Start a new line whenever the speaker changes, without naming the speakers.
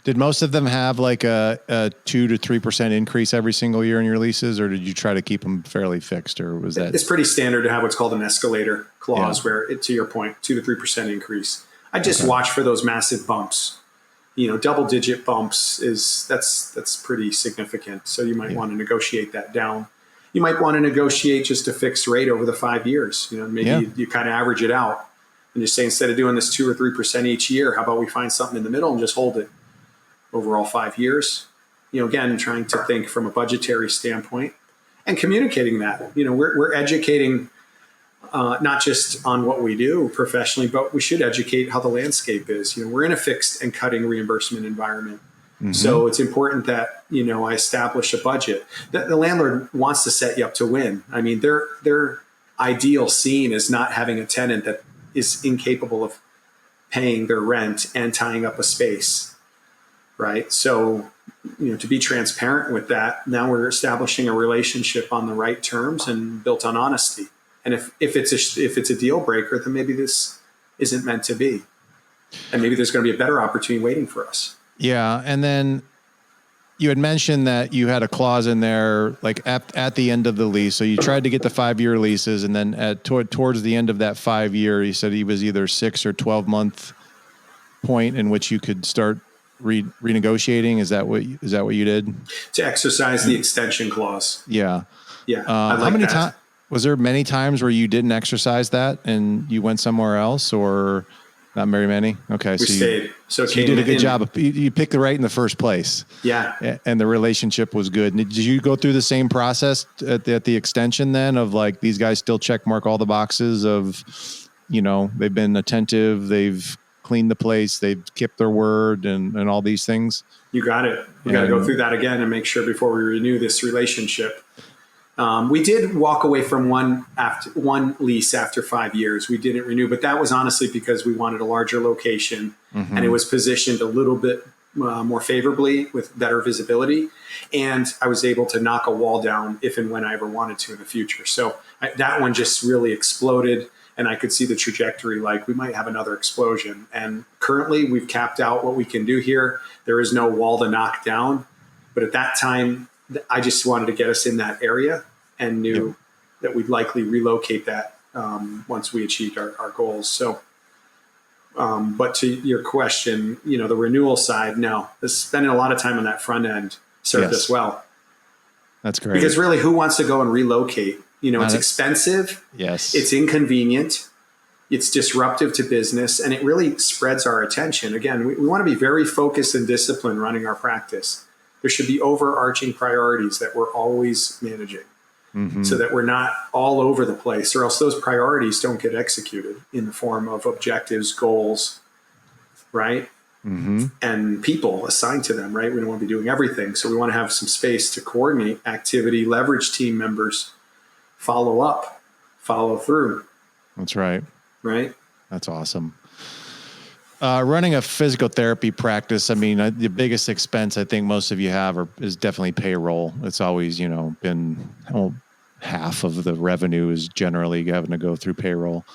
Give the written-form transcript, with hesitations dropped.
Did most of them have like a 2 to 3% increase every single year in your leases, or did you try to keep them fairly fixed, or was that?
It's pretty standard to have what's called an escalator clause, where to your point, 2 to 3% increase. I just watch for those massive bumps. Double digit bumps that's pretty significant. So you might want to negotiate that down. You might want to negotiate just a fixed rate over the 5 years. Maybe you kind of average it out and just say, instead of doing this 2 or 3% each year, how about we find something in the middle and just hold it over all 5 years? Again, trying to think from a budgetary standpoint and communicating that. We're educating not just on what we do professionally, but we should educate how the landscape is. We're in a fixed and cutting reimbursement environment. Mm-hmm. So it's important that, I establish a budget. The landlord wants to set you up to win. I mean, their ideal scene is not having a tenant that is incapable of paying their rent and tying up a space, right? So, to be transparent with that, now we're establishing a relationship on the right terms and built on honesty. And if it's a deal breaker, then maybe this isn't meant to be. And maybe there's going to be a better opportunity waiting for us.
Yeah. And then you had mentioned that you had a clause in there, like at the end of the lease. So you tried to get the 5-year leases, and then towards the end of that 5 year, you said he was either 6 or 12 month point in which you could start renegotiating. Is that what you did?
To exercise the extension clause.
Yeah.
Yeah.
How many times? Was there many times where you didn't exercise that and you went somewhere else, or not very many? Okay.
We stayed. So
you did a good job. You picked the right in the first place.
Yeah.
And the relationship was good. Did you go through the same process at the extension then, of like, these guys still check mark all the boxes of, they've been attentive, they've cleaned the place, they've kept their word and all these things?
You got it. We got to go through that again and make sure before we renew this relationship. We did walk away from one lease after 5 years. We didn't renew, but that was honestly because we wanted a larger location, and it was positioned a little bit more favorably with better visibility. And I was able to knock a wall down if and when I ever wanted to in the future. So that one just really exploded, and I could see the trajectory, like we might have another explosion. And currently we've capped out what we can do here. There is no wall to knock down, but at that time, I just wanted to get us in that area and knew that we'd likely relocate that once we achieved our goals. So, but to your question, the renewal side, no, spending a lot of time on that front end served us well.
That's great.
Because really, who wants to go and relocate? It's expensive.
Yes.
It's inconvenient. It's disruptive to business, and it really spreads our attention. Again, we want to be very focused and disciplined running our practice. There should be overarching priorities that we're always managing, so that we're not all over the place, or else those priorities don't get executed in the form of objectives, goals, right? And people assigned to them, right? We don't want to be doing everything. So we want to have some space to coordinate activity, leverage team members, follow up, follow through.
That's right.
Right.
That's awesome. Running a physical therapy practice, I mean, the biggest expense I think most of you have is definitely payroll. It's always, been half of the revenue is generally having to go through payroll.